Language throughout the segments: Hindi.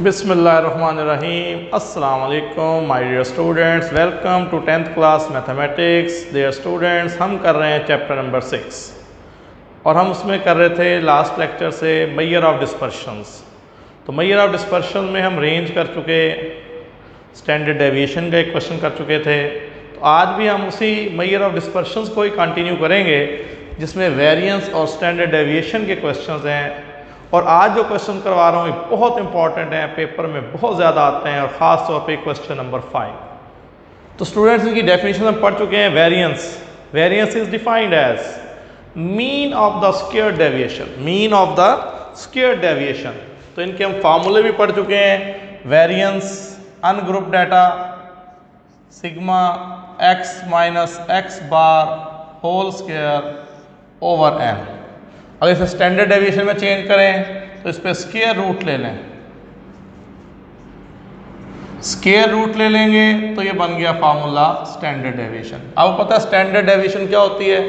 बिस्मिल्लाहिर्रहमानिर्रहीम। अस्सलाम वालेकुम my dear students, welcome to 10th class mathematics. Dear students, हम कर रहे हैं चैप्टर नंबर 6 और हम उसमें कर रहे थे लास्ट लेक्चर से मेजर ऑफ डिस्पर्शंस। तो मेजर ऑफ डिस्पर्शन में हम रेंज कर चुके, स्टैंडर्ड डेविएशन का एक क्वेश्चन कर चुके थे। तो आज भी हम उसी मेजर ऑफ डिस्पर्शंस को ही कंटिन्यू करेंगे जिसमें वेरिएंस और स्टैंडर्ड डेविएशन के क्वेश्चंस हैं। और आज जो क्वेश्चन करवा रहा हूँ ये बहुत इंपॉर्टेंट है, पेपर में बहुत ज़्यादा आते हैं और ख़ास तौर पे क्वेश्चन नंबर 5। तो स्टूडेंट्स, इनकी डेफिनेशन हम पढ़ चुके हैं। Variance is defined as mean of the squared deviation, mean of the squared deviation. तो इनके हम फार्मूले भी पढ़ चुके हैं। Variance ungroup data sigma x minus x bar whole square over n. अगर इसे स्टैंडर्ड डेविएशन में चेंज करें तो इस पर स्क्वायर रूट ले लें, स्क्वायर रूट ले लेंगे तो ये बन गया फार्मूला स्टैंडर्ड डेविएशन। आपको पता है स्टैंडर्ड डेविएशन क्या होती है?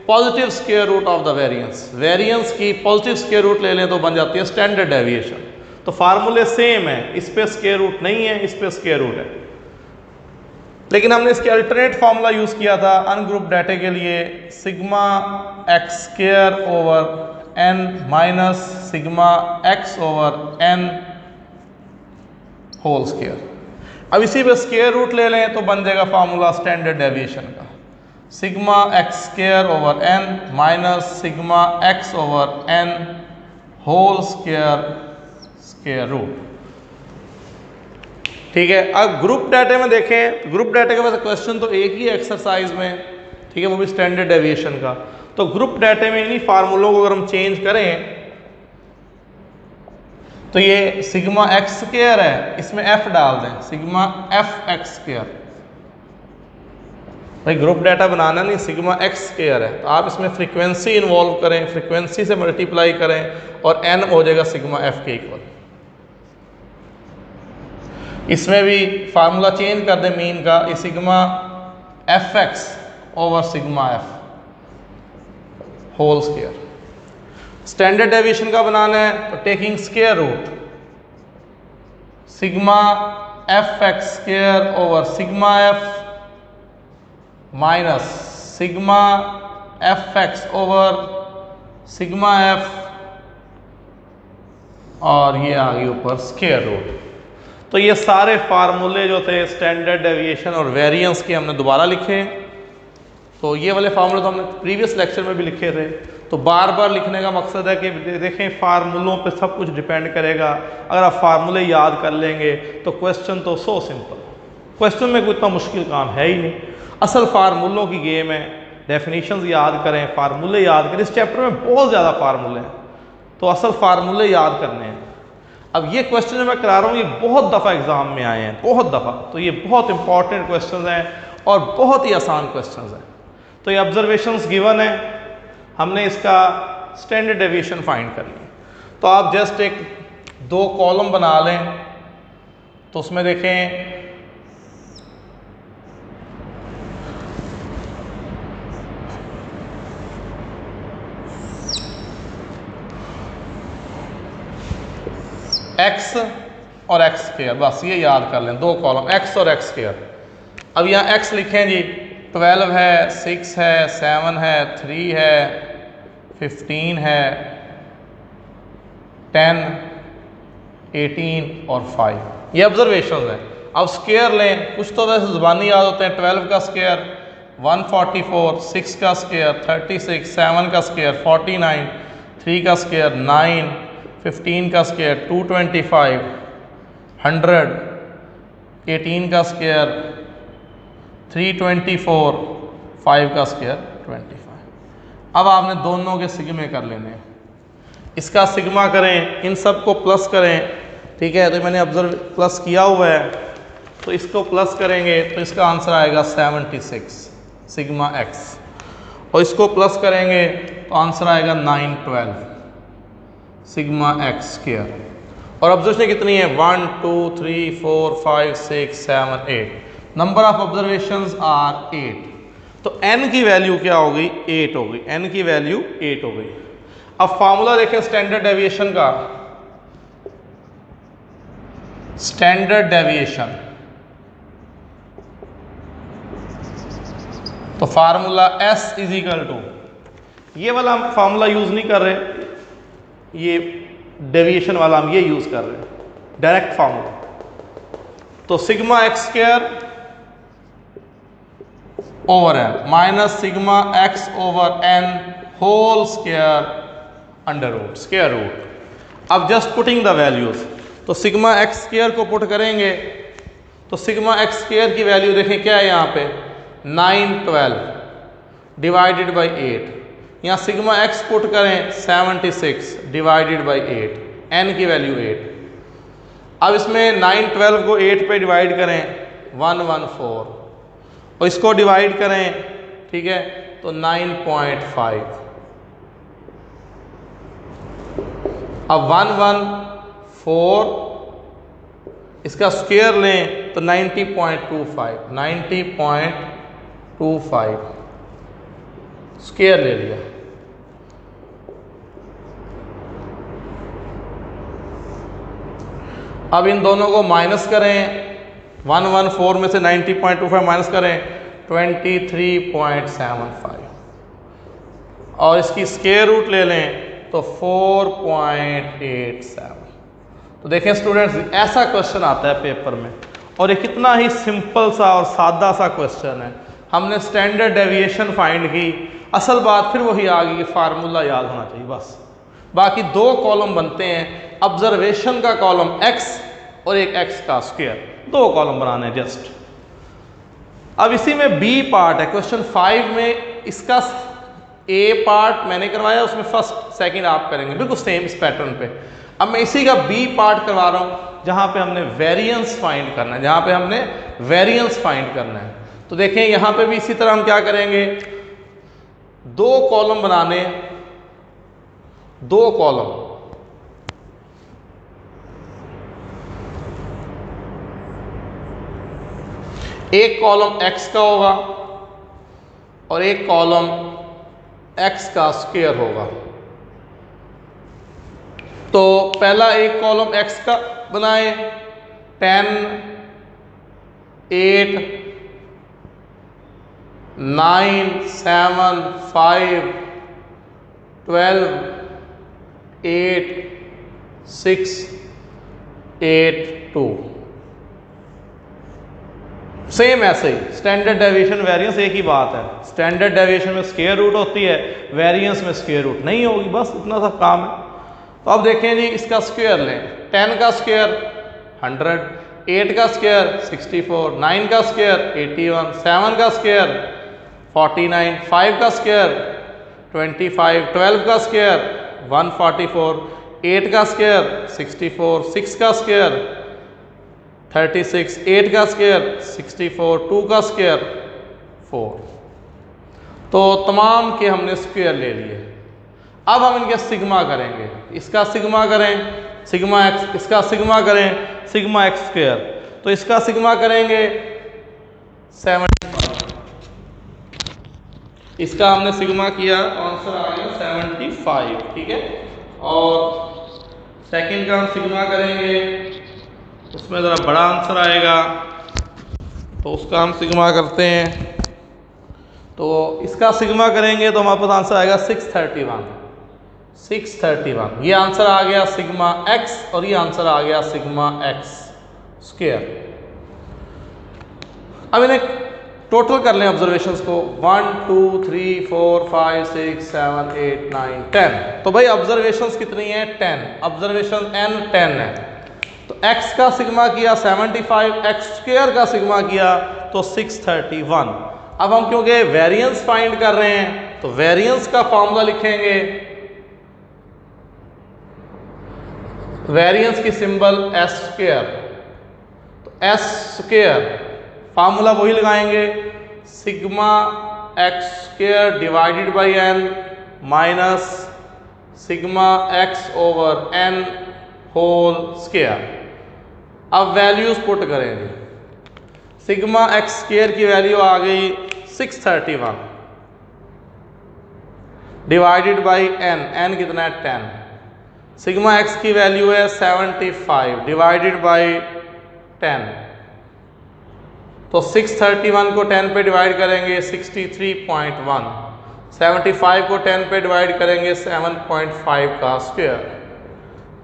Positive square root of the variance. Variance की पॉजिटिव स्क्वायर रूट ले लें तो बन जाती है स्टैंडर्ड डेविएशन। तो फार्मूले सेम है, इस पे स्क्वायर रूट नहीं है, इस पे स्क्वायर रूट है, लेकिन हमने इसके अल्टरनेट फार्मूला यूज किया था अनग्रुप डाटा के लिए, sigma x square over n minus sigma x over n whole square. अब इसी पे स्क्वायर रूट ले लें तो बन जाएगा फार्मूला स्टैंडर्ड डेविएशन का, sigma x square over n minus sigma x over n whole square square root. ठीक है। अब ग्रुप डाटा में देखें, ग्रुप डाटा के पास क्वेश्चन तो एक ही एक्सरसाइज में, ठीक है, वो भी स्टैंडर्ड डेविएशन का। तो ग्रुप डाटा में इन्हीं फार्मूलों को अगर हम चेंज करें तो ये सिग्मा एक्स स्क्वायर है, इसमें एफ डाल दें, सिग्मा एफ एक्स स्क्वायर। भाई ग्रुप डाटा बनाना नहीं, सिग्मा एक्स स्क्वायर है तो आप इसमें फ्रीक्वेंसी इन्वॉल्व करें, फ्रीक्वेंसी से मल्टीप्लाई करें और एन हो जाएगा सिग्मा एफ के इक्वल। इसमें भी फार्मूला चेंज कर दें मीन का, ये sigma f x over sigma f whole square. Standard deviation का बनाना है तो taking square root, sigma f x square over sigma f minus sigma f x over sigma f और ये आ गई ऊपर स्क्वायर रूट। तो ये सारे फार्मूले जो थे स्टैंडर्ड डेविएशन और वेरिएंस के हमने दोबारा लिखे। तो ये वाले फार्मूले तो हमने प्रीवियस लेक्चर में भी लिखे थे। तो बार बार लिखने का मकसद है कि देखें फार्मूलों पे सब कुछ डिपेंड करेगा। अगर आप फार्मूले याद कर लेंगे तो क्वेश्चन तो सो सिंपल, क्वेश्चन में कोई इतना मुश्किल काम है ही नहीं। असल फार्मूलों की गेम है, डेफिनेशंस याद करें, फार्मूले याद करें। इस चैप्टर में बहुत ज़्यादा फार्मूले हैं तो असल फार्मूले याद करने हैं। अब ये क्वेश्चन जो मैं करा रहा हूँ ये बहुत दफ़ा एग्जाम में आए हैं, बहुत दफ़ा। तो ये बहुत इंपॉर्टेंट क्वेश्चन हैं और बहुत ही आसान क्वेश्चन हैं। तो ये ऑब्जर्वेशंस गिवन है, हमने इसका स्टैंडर्ड डेविएशन फाइंड कर लिया। तो आप जस्ट एक दो कॉलम बना लें। तो उसमें देखें एक्स और एक्स स्क्वायर, बस ये याद कर लें, दो कॉलम एक्स और एक्स स्क्वायर। अब यहाँ एक्स लिखें जी, 12 है, 6 है, 7 है, 3 है, 15 है, 10, 18 और 5। ये ऑब्जर्वेशन है। अब स्क्वायर लें, कुछ तो वैसे ज़ुबानी याद होते हैं। 12 का स्क्वायर 144, 6 का स्क्वायर 36, 7 का स्क्वायर 49, 3 का स्क्वायर 9, 15 का स्क्वायर 225, 100, 18 का स्क्वायर 324, 5 का स्क्वायर 25। अब आपने दोनों के सिग्मे कर लेने हैं। इसका सिग्मा करें, इन सब को प्लस करें, ठीक है। तो मैंने ऑब्जर्व प्लस किया हुआ है, तो इसको प्लस करेंगे तो इसका आंसर आएगा 76 सिग्मा एक्स, और इसको प्लस करेंगे तो आंसर आएगा 912 सिग्मा एक्स स्क्वायर। और ऑब्जर्वेशन कितनी है? 1 2 3 4 5 6 7 8। Number of observations are 8। तो n की वैल्यू क्या हो गई? 8 हो गई। n की वैल्यू 8 हो गई। अब फार्मूला देखें स्टैंडर्ड डेविएशन का, स्टैंडर्ड डेविएशन, तो formula S is equal to, ये वाला हम फार्मूला यूज नहीं कर रहे, ये डेविएशन वाला हम ये यूज कर रहे हैं डायरेक्ट फार्मूला। तो sigma x square over n minus sigma x over n whole square under root square root. अब जस्ट पुटिंग द वैल्यूज, तो सिग्मा एक्स स्क्वायर को पुट करेंगे तो सिग्मा एक्स स्क्वायर की वैल्यू देखें क्या है यहाँ पे 912 डिवाइडेड बाई 8, यहाँ सिग्मा एक्स पुट करें 76 डिवाइडेड बाई 8, एन की वैल्यू 8। अब इसमें 912 को 8 पे डिवाइड करें 114 और इसको डिवाइड करें, ठीक है, तो 9.5। अब 114 इसका स्क्वायर लें तो 90.25, 90.25 स्क्वायर ले लिया। अब इन दोनों को माइनस करें, 114 में से 90.25 माइनस करें 23.75 और इसकी स्क्वायर रूट ले लें तो 4.87। तो देखें स्टूडेंट्स, ऐसा क्वेश्चन आता है पेपर में और ये कितना ही सिंपल सा और सादा सा क्वेश्चन है। हमने स्टैंडर्ड डेविएशन फाइंड की, असल बात फिर वही आ गई कि फार्मूला याद होना चाहिए बस। बाकी दो कॉलम बनते हैं, ऑब्जर्वेशन का कॉलम x और एक x का स्क्वायर, दो कॉलम बनाने हैं जस्ट। अब इसी में b पार्ट है क्वेश्चन 5 में, इसका a पार्ट मैंने करवाया, उसमें फर्स्ट सेकंड आप करेंगे बिल्कुल सेम इस पैटर्न पे। अब मैं इसी का b पार्ट करवा रहा हूं जहां पे हमने वेरिएंस फाइंड करना है, तो देखें यहां पे भी इसी तरह हम क्या करेंगे, दो कॉलम बनाने, दो कॉलम, एक कॉलम x का होगा और एक कॉलम x का स्क्वायर होगा। तो पहला एक कॉलम x का बनाए, 10 8 9 7 5 12 8 6 8 2। सेम ऐसे ही स्टैंडर्ड डेविएशन वेरिएंस एक ही बात है, स्टैंडर्ड डेविएशन में स्क्वायर रूट होती है, वेरिएंस में स्क्वायर रूट नहीं होगी, बस इतना सा काम है। तो अब देखें जी, इसका स्क्वायर लें, 10 का स्क्वायर 100, 8 का स्क्वायर 64, 9 का स्क्वायर 81, 7 का स्क्वायर 49, 5 का स्क्वायर 25, 12 का स्क्वायर 144, 8 का स्क्वायर 64, 6 का स्क्वायर 36, 8 का स्क्वायर 64, 2 का स्क्वायर 4। तो तमाम के हमने स्क्वायर ले लिए। अब हम इनके सिग्मा करेंगे, इसका सिग्मा करें सिग्मा एक्स, इसका सिग्मा करें सिग्मा एक्स स्क्वायर, तो इसका सिग्मा करेंगे 75, इसका हमने सिग्मा किया, आंसर आ गया 75, ठीक है। और सेकंड का हम सिग्मा करेंगे, उसमें ज़रा बड़ा आंसर आएगा, तो उसका हम सिग्मा करते हैं, तो इसका सिग्मा करेंगे तो हमारे पास आंसर आएगा 631, 631। ये आंसर आ गया सिग्मा एक्स और ये आंसर आ गया सिग्मा एक्स स्क्वायर। अब इन्हें टोटल कर लें ऑब्जर्वेशंस को, 1 2 3 4 5 6 7 8 9 10। तो भाई ऑब्जर्वेशंस कितनी है 10, ऑब्जर्वेशन n 10 है। तो x का सिग्मा किया 75, x स्क्वायर का सिग्मा किया तो 631। अब हम क्योंकि वेरिएंस फाइंड कर रहे हैं तो वेरिएंस का फॉर्मूला लिखेंगे, वेरिएंस की सिंबल s स्क्वायर, तो s स्क्वायर फार्मूला वही लगाएंगे, sigma x square divided by n minus sigma x over n whole square. अब वैल्यूज पुट करेंगे, सिग्मा एक्स स्क्वायर की वैल्यू आ गई 631 डिवाइडेड बाई n कितना है 10, सिग्मा एक्स की वैल्यू है 75 डिवाइडेड बाई 10। तो 631 को 10 पे डिवाइड करेंगे 63.1, 75 को 10 पे डिवाइड करेंगे 7.5 का स्क्वायर।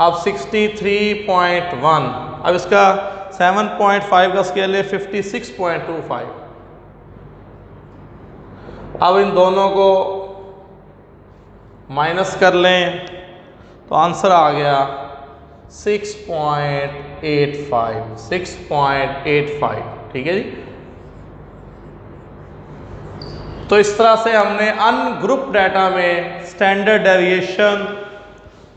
अब 63.1, अब इसका 7.5 का स्क्वायर ले 56.25। अब इन दोनों को माइनस कर लें तो आंसर आ गया 6.85। ठीक है जी। तो इस तरह से हमने अनग्रुप डाटा में स्टैंडर्ड डेविएशन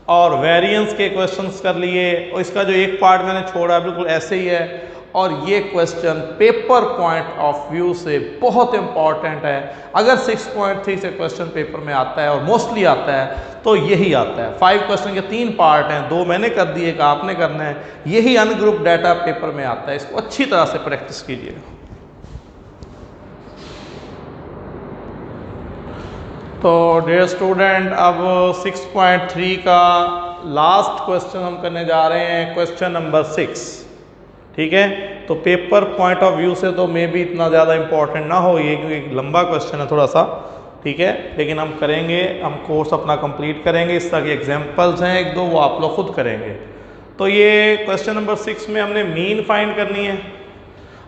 और वेरिएंस के क्वेश्चंस कर लिए, और इसका जो एक पार्ट मैंने छोड़ा बिल्कुल ऐसे ही है। और ये question paper point of view से बहुत इंपॉर्टेंट है। अगर 6.3 से क्वेश्चन पेपर में आता है और मोस्टली आता है तो यही आता है। 5 क्वेश्चन के 3 पार्ट हैं, 2 मैंने कर दिए, एक आपने करना है। यही अनग्रुप डाटा पेपर में आता है, इसको अच्छी तरह से प्रैक्टिस कीजिए। तो डियर स्टूडेंट, अब 6.3 का लास्ट क्वेश्चन हम करने जा रहे हैं, क्वेश्चन नंबर 6। ठीक है, तो पेपर पॉइंट ऑफ व्यू से तो मे भी इतना ज़्यादा इंपॉर्टेंट ना हो ये, क्योंकि एक लंबा क्वेश्चन है थोड़ा सा। ठीक है, लेकिन हम करेंगे, हम कोर्स अपना कंप्लीट करेंगे। इस तरह के एग्जांपल्स हैं 1-2, वो आप लोग खुद करेंगे। तो ये क्वेश्चन नंबर 6 में हमने मीन फाइंड करनी है।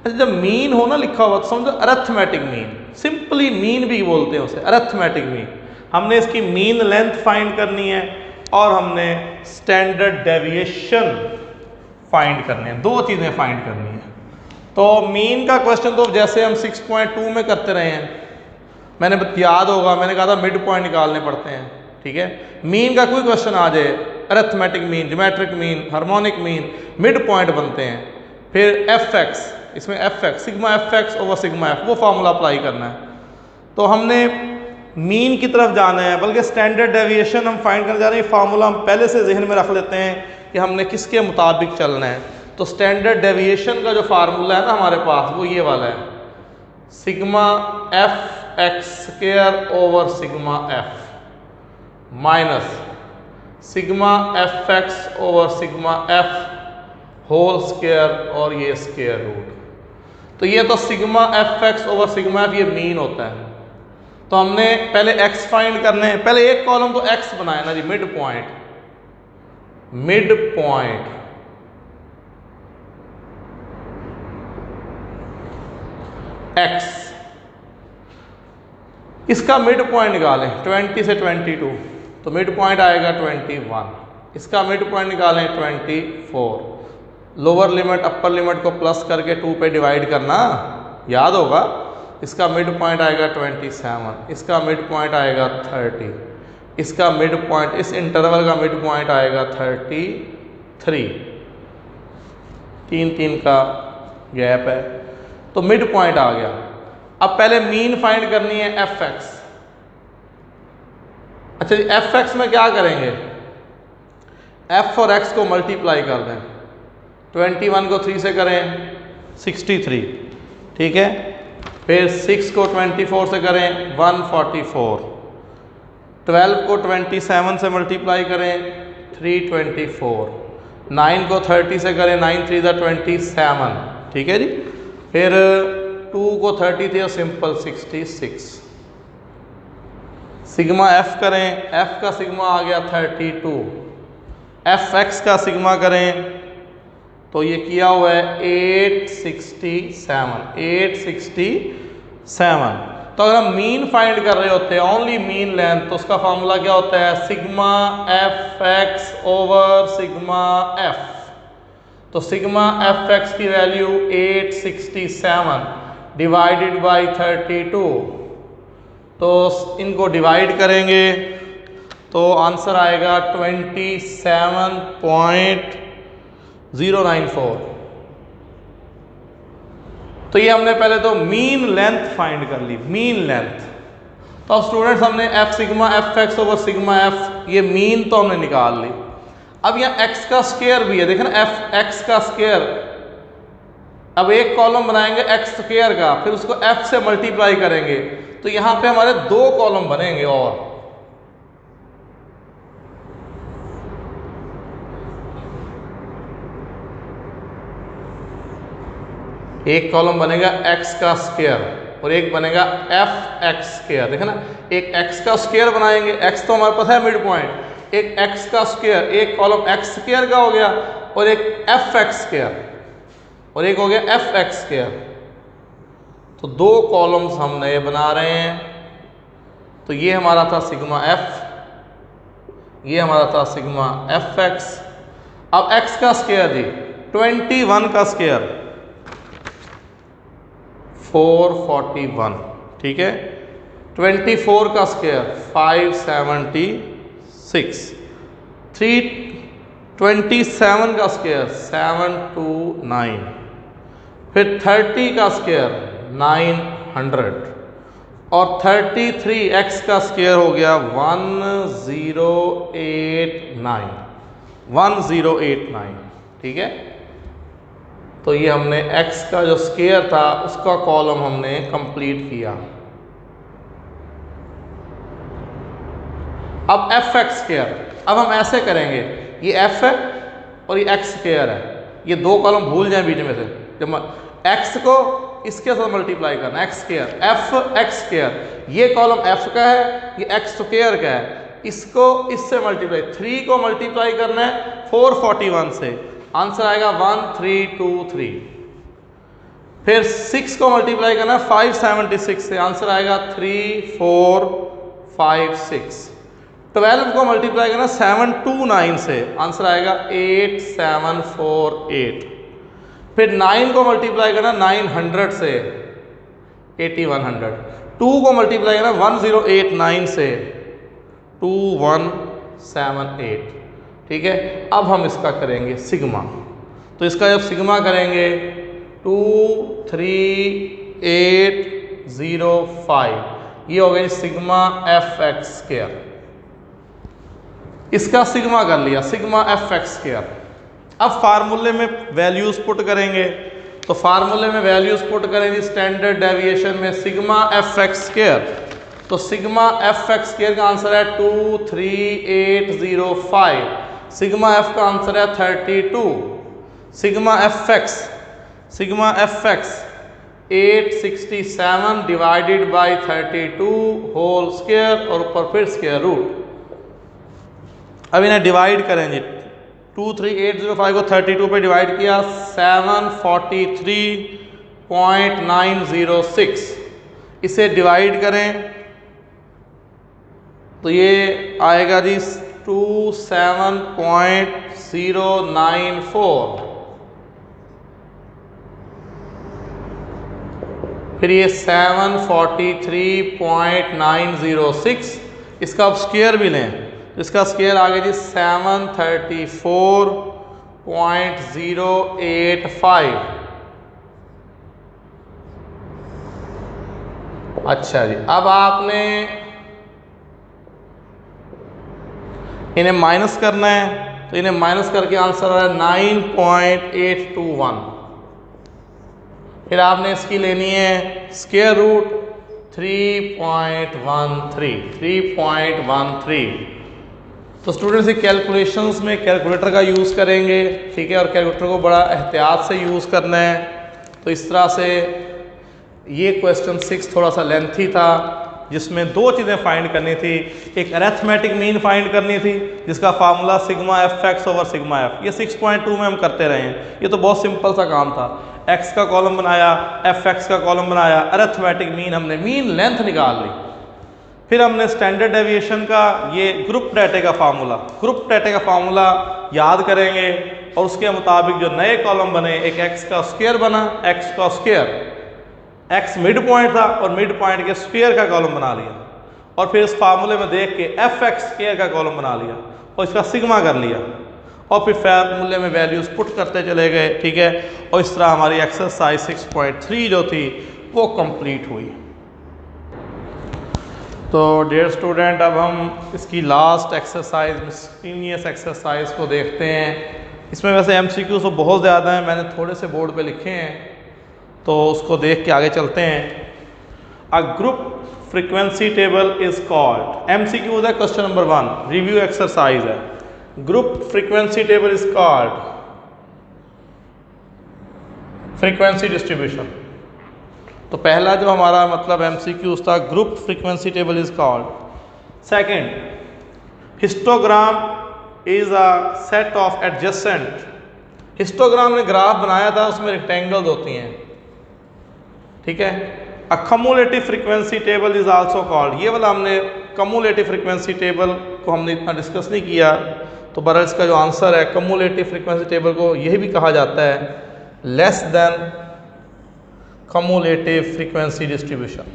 अच्छा, जब मीन हो ना लिखा हुआ तो समझो अरिथमेटिक मीन, सिंपली मीन भी बोलते हैं उसे, अरिथमेटिक मीन। हमने इसकी मीन लेंथ फाइंड करनी है और हमने स्टैंडर्ड डेविएशन फाइंड करने हैं। 2 चीज़ें फाइंड करनी है। तो मीन का क्वेश्चन तो जैसे हम 6.2 में करते रहे हैं, मैंने याद होगा मैंने कहा था मिड पॉइंट निकालने पड़ते हैं। ठीक है, मीन का कोई क्वेश्चन आ जाए, arithmetic mean, geometric mean, harmonic mean, mid point बनते हैं। फिर एफ एक्स, इसमें F x sigma f x over sigma F, वो फॉर्मूला अप्लाई करना है। तो हमने मीन की तरफ जाना है, बल्कि स्टैंडर्ड डेविएशन हम फाइंड करने जा रहे हैं। फार्मूला हम पहले से जहन में रख लेते हैं कि हमने किसके मुताबिक चलना है। तो स्टैंडर्ड डेविएशन का जो फार्मूला है ना हमारे पास, वो ये वाला है, sigma f x square over sigma f minus sigma f x over sigma f whole square और ये स्क्वायर रूट। तो ये तो sigma f x over sigma f ये मीन होता है। तो हमने पहले एक्स फाइंड करने हैं। पहले एक कॉलम तो एक्स बनाए ना जी, mid point, mid point x, इसका मिड पॉइंट निकालें 20 से 22, तो मिड पॉइंट आएगा 21। इसका मिड पॉइंट निकालें 24। लोअर लिमिट अपर लिमिट को प्लस करके 2 पे डिवाइड करना याद होगा। इसका मिड पॉइंट आएगा 27, इसका मिड पॉइंट आएगा 30, इसका मिड पॉइंट, इस इंटरवल का मिड पॉइंट आएगा 33। 3-3 का गैप है, तो मिड पॉइंट आ गया। अब पहले मीन फाइंड करनी है एफ एक्स। अच्छा जी, एफ एक्स में क्या करेंगे, एफ और एक्स को मल्टीप्लाई कर दें। 21 को 3 से करें 63, ठीक है। फिर 6 को 24 से करें 144, 12 को 27 से मल्टीप्लाई करें 324, 9 को 30 से करें 9 3 27, ठीक है जी। फिर 2 को 30 थे सिंपल 66। सिग्मा एफ करें, एफ का सिग्मा आ गया 32। एफ एक्स का सिग्मा करें तो ये किया हुआ है 867। तो अगर हम मीन फाइंड कर रहे होते हैं, ओनली मीन लेंथ, तो उसका फॉर्मूला क्या होता है, sigma f x over sigma F. तो सिग्मा एफ एक्स की वैल्यू 867 डिवाइडेड बाई 32, तो इनको डिवाइड करेंगे तो आंसर आएगा 27.094। तो ये हमने पहले तो मीन लेंथ फाइंड कर ली, मीन लेंथ। तो अब स्टूडेंट्स हमने F sigma f x over sigma f, ये मीन तो हमने निकाल ली। अब यहाँ एक्स का स्क्वायर भी है, देखें ना, एफ एक्स का स्क्वायर। अब एक कॉलम बनाएंगे एक्स स्क्वायर का, फिर उसको एफ से मल्टीप्लाई करेंगे, तो यहाँ पे हमारे 2 कॉलम बनेंगे। और एक कॉलम बनेगा x का स्क्वायर और एक बनेगा एफ एक्स स्क्वायर। देखा ना, एक x का स्क्वायर बनाएंगे, x तो हमारे पास है मिड पॉइंट, एक x का स्क्वायर, एक कॉलम x स्क्वायर का हो गया और एक एफ एक्स स्क्वायर और एक हो गया एफ एक्स स्क्वायर। तो दो कॉलम्स हम नए बना रहे हैं। तो ये हमारा था सिग्मा एफ, ये हमारा था सिग्मा एफ एक्स। अब x का स्क्वायर जी 21 का स्क्वायर 441, ठीक है। 24 का स्क्वायर 576, 327 का स्क्वायर 729, फिर 30 का स्क्वायर 900 और 33x का स्क्वायर हो गया 1089, ठीक है। तो ये हमने x का जो स्क्वायर था उसका कॉलम हमने कंप्लीट किया। अब एफ एक्स स्क्वायर, अब हम ऐसे करेंगे, ये f है और ये x स्क्वायर है, ये दो कॉलम भूल जाएं बीच में से। जब x को इसके साथ मल्टीप्लाई करना, x square F x square, ये कॉलम f का है, ये x स्क्वायर का है, इसको इससे मल्टीप्लाई, 3 को मल्टीप्लाई करना है 441 से, आंसर आएगा 1323। फिर 6 को मल्टीप्लाई करना है 576 से, आंसर आएगा 3456। 12 को मल्टीप्लाई करना 729 से, आंसर आएगा 8748। फिर 9 को मल्टीप्लाई करना 900 से 8100। 2 को मल्टीप्लाई करना 1089 से 2178, ठीक है। अब हम इसका करेंगे सिग्मा। तो इसका जब सिग्मा करेंगे 23805, ये हो गई सिग्मा एफ एक्स स्क्वायर। इसका सिग्मा कर लिया, सिग्मा एफ एक्स स्क्वायर। अब फार्मूले में वैल्यूज पुट करेंगे। तो फार्मूले में वैल्यूज पुट करेंगे स्टैंडर्ड डेविएशन में सिग्मा एफ एक्स स्क्वायर। तो सिग्मा एफ एक्स स्क्वायर का आंसर है 23805, सिग्मा एफ का आंसर है 32, sigma f x 867 divided by 32 whole square और ऊपर फिर स्क्वायर रूट। अब इन्हें डिवाइड करेंगे, 23805 को 32 पे डिवाइड किया 743.906, इसे डिवाइड करें तो ये आएगा जी 27.094। फिर ये 743.906, इसका आप स्क्वायर भी लें, इसका स्क्वायर आ गया जी 734.085। अच्छा जी, अब आपने इन्हें माइनस करना है, तो इन्हें माइनस करके आंसर आ रहा है 9.821। फिर आपने इसकी लेनी है स्क्वायर रूट 3.13। तो स्टूडेंट्स ये कैलकुलेशंस में कैलकुलेटर का यूज़ करेंगे, ठीक है, और कैलकुलेटर को बड़ा एहतियात से यूज़ करना है। तो इस तरह से ये क्वेश्चन 6 थोड़ा सा लेंथी था, जिसमें दो चीज़ें फाइंड करनी थी। एक अरिथमेटिक मीन फाइंड करनी थी जिसका formula sigma f x over sigma f, ये 6.2 में हम करते रहे हैं। ये तो बहुत सिंपल सा काम था, एक्स का कॉलम बनाया, एफ एक्स का कॉलम बनाया, अरिथमेटिक मीन हमने मीन लेंथ निकाल ली। फिर हमने स्टैंडर्ड डेविएशन का ये ग्रुप डाटा का फार्मूला याद करेंगे और उसके मुताबिक जो नए कॉलम बने, एक एक्स का स्क्वायर बना, एक्स का स्क्वायर, एक्स मिड पॉइंट था और मिड पॉइंट के स्क्वायर का कॉलम बना लिया, और फिर इस फार्मूले में देख के एफ एक्स स्क्वायर का कॉलम बना लिया और इसका सिग्मा कर लिया, और फिर फार्मूले में वैल्यूज पुट करते चले गए, ठीक है। और इस तरह हमारी एक्सरसाइज 6.3 जो थी वो कंप्लीट हुई। तो डियर स्टूडेंट, अब हम इसकी लास्ट एक्सरसाइज मिसलेनियस एक्सरसाइज को देखते हैं। इसमें वैसे एमसीक्यू तो बहुत ज़्यादा हैं, मैंने थोड़े से बोर्ड पे लिखे हैं, तो उसको देख के आगे चलते हैं। A group frequency table is called, MCQ है क्वेश्चन नंबर 1, रिव्यू एक्सरसाइज है। Group frequency table is called, frequency distribution. तो पहला जो हमारा मतलब एमसीक्यूज था, group frequency table is called. Second, histogram is a set of adjacent. Histogram ने ग्राफ बनाया था, उसमें रेक्टेंगल्स होती हैं, ठीक है। A cumulative frequency table is also called. ये वाला हमने कम्युलेटिव फ्रीक्वेंसी टेबल को हमने इतना डिस्कस नहीं किया, तो बहरहाल इसका जो आंसर है कम्युलेटिव फ्रीक्वेंसी टेबल को यही भी कहा जाता है less than cumulative frequency distribution.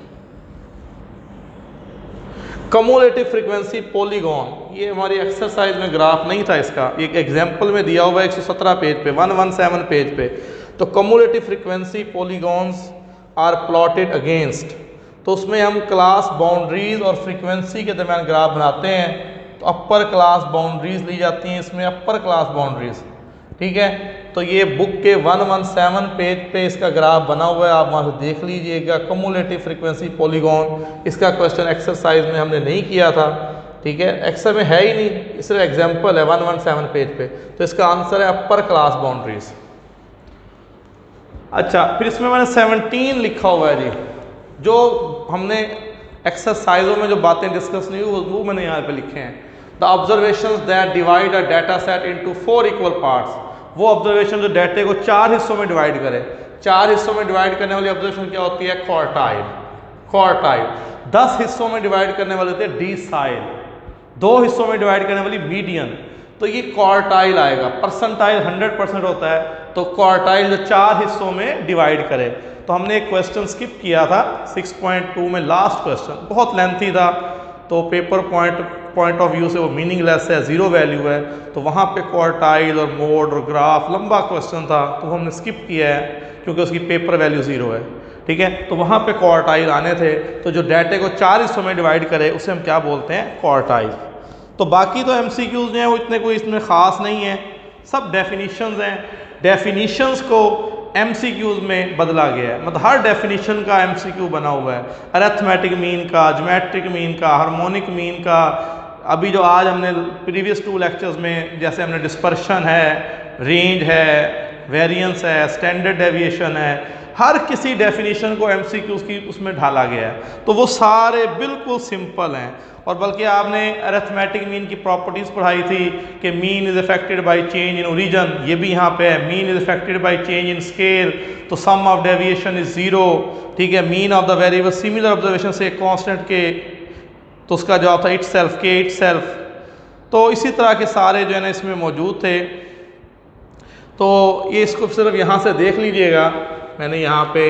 Cumulative frequency polygon, ये हमारी एक्सरसाइज में ग्राफ नहीं था इसका, एक एग्जांपल में दिया हुआ है 117 पेज पे, 117 पेज पे। तो cumulative frequency polygons are plotted against, तो उसमें हम क्लास बाउंड्रीज और फ्रीक्वेंसी के दरमियान ग्राफ बनाते हैं। तो अपर क्लास बाउंड्रीज ली जाती हैं इसमें, अपर क्लास बाउंड्रीज, ठीक है। तो ये बुक के 117 पेज पे इसका ग्राफ बना हुआ है, आप वहाँ से देख लीजिएगा। कम्युलेटिव फ्रीक्वेंसी पॉलीगॉन, इसका क्वेश्चन एक्सरसाइज में हमने नहीं किया था, ठीक है, एक्सर में है ही नहीं, सिर्फ एग्जाम्पल है 117 पेज पे। तो इसका आंसर है अपर क्लास बाउंड्रीज। अच्छा, फिर इसमें मैंने 17 लिखा हुआ है जी, जो हमने एक्सरसाइजों में जो बातें डिस्कस नहीं हुई वो मैंने यहाँ पे लिखे हैं। The observations that divide a data set into 4 equal parts. वो ऑब्जर्वेशन जो डाटे को 4 हिस्सों में डिवाइड करे। 4 हिस्सों में डिवाइड करने वाली ऑब्जर्वेशन क्या होती है? क्वार्टाइल। क्वार्टाइल 10 हिस्सों में डिवाइड करने वाले होते हैं डीसाइल। 2 हिस्सों में डिवाइड करने वाली मीडियन। तो ये क्वार्टाइल आएगा। परसेंटाइल 100% होता है, तो क्वार्टाइल जो 4 हिस्सों में डिवाइड करे। तो हमने एक क्वेश्चन स्किप किया था 6.2 में, लास्ट क्वेश्चन बहुत लेंथी था, तो पेपर पॉइंट ऑफ व्यू से वो मीनिंगलेस है, ज़ीरो वैल्यू है। तो वहाँ पे क्वार्टाइल और मोड और ग्राफ लंबा क्वेश्चन था, तो हमने स्किप किया है क्योंकि उसकी पेपर वैल्यू 0 है, ठीक है। तो वहाँ पे क्वार्टाइल आने थे, तो जो डाटे को 4 हिस्सों में डिवाइड करे उसे हम क्या बोलते हैं? क्वार्टाइल। तो बाकी तो एमसीक्यूज जो हैं वो इतने कोई इसमें ख़ास नहीं है, सब डेफिनीशंस हैं। डेफिनीशंस को एमसीक्यूज में बदला गया है, मतलब हर डेफिनीशन का एमसीक्यू बना हुआ है। अरिथमेटिक मीन का, ज्योमेट्रिक मीन का, हार्मोनिक मीन का। अभी जो आज हमने प्रीवियस 2 लेक्चर्स में जैसे हमने डिस्पर्शन है, रेंज है, वेरिएंस है, स्टैंडर्ड डेविएशन है, हर किसी डेफिनेशन को एमसीक्यूज की उसमें ढाला गया है। तो वो सारे बिल्कुल सिंपल हैं। और बल्कि आपने अरिथमेटिक मीन की प्रॉपर्टीज़ पढ़ाई थी कि mean is affected by change in origin, ये भी यहाँ पे है। Mean is affected by change in scale, तो सम ऑफ डेविएशन इज़ 0, ठीक है। Mean of the variable similar observation से कांस्टेंट के, तो उसका जवाब था इटसेल्फ, के इटसेल्फ। तो इसी तरह के सारे जो है ना इसमें मौजूद थे। तो ये इसको सिर्फ यहाँ से देख लीजिएगा, मैंने यहाँ पे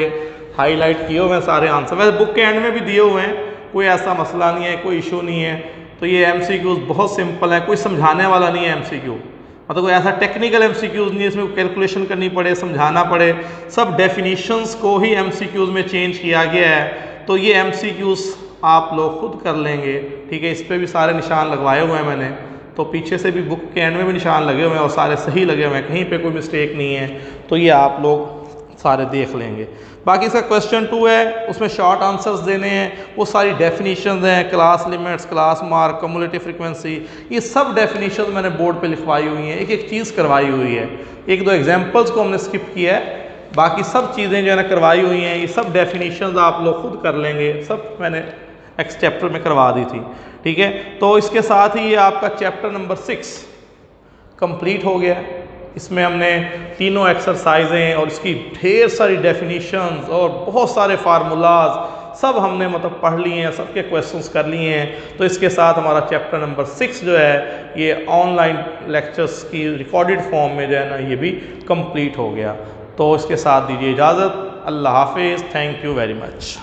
हाईलाइट किए हुए हैं सारे आंसर। वैसे बुक के एंड में भी दिए हुए हैं, कोई ऐसा मसला नहीं है, कोई इशू नहीं है। तो ये एमसीक्यूज बहुत सिंपल है, कोई समझाने वाला नहीं है एमसीक्यू, मतलब कोई ऐसा टेक्निकल एमसीक्यूज नहीं है इसमें कैलकुलेशन करनी पड़े, समझाना पड़े। सब डेफिनीशंस को ही एमसीक्यूज में चेंज किया गया है। तो ये एमसीक्यूज आप लोग खुद कर लेंगे, ठीक है। इस पर भी सारे निशान लगवाए हुए हैं मैंने, तो पीछे से भी बुक के एंड में भी निशान लगे हुए हैं और सारे सही लगे हुए हैं, कहीं पे कोई मिस्टेक नहीं है। तो ये आप लोग सारे देख लेंगे। बाकी इसका क्वेश्चन 2 है, उसमें शॉर्ट आंसर्स देने हैं, वो सारी डेफिनेशंस हैं, class limits, class mark, cumulative frequency, ये सब डेफिनेशंस मैंने बोर्ड पे लिखवाई हुई हैं, एक एक चीज़ करवाई हुई है। 1-2 एग्जांपल्स को हमने स्किप किया है, बाकी सब चीज़ें जो है ना करवाई हुई हैं। ये सब डेफिनेशंस आप लोग खुद कर लेंगे, सब मैंने एक्स चैप्टर में करवा दी थी, ठीक है। तो इसके साथ ही ये आपका चैप्टर नंबर 6 कंप्लीट हो गया। इसमें हमने तीनों एक्सरसाइजें और इसकी ढेर सारी डेफिनेशंस और बहुत सारे फार्मूलाज सब हमने मतलब पढ़ लिए हैं, सबके क्वेश्चंस कर लिए हैं। तो इसके साथ हमारा चैप्टर नंबर 6 जो है ये ऑनलाइन लेक्चर्स की रिकॉर्डेड फॉर्म में जो है ना ये भी कंप्लीट हो गया। तो इसके साथ दीजिए इजाज़त। अल्लाह हाफिज़। Thank you very much.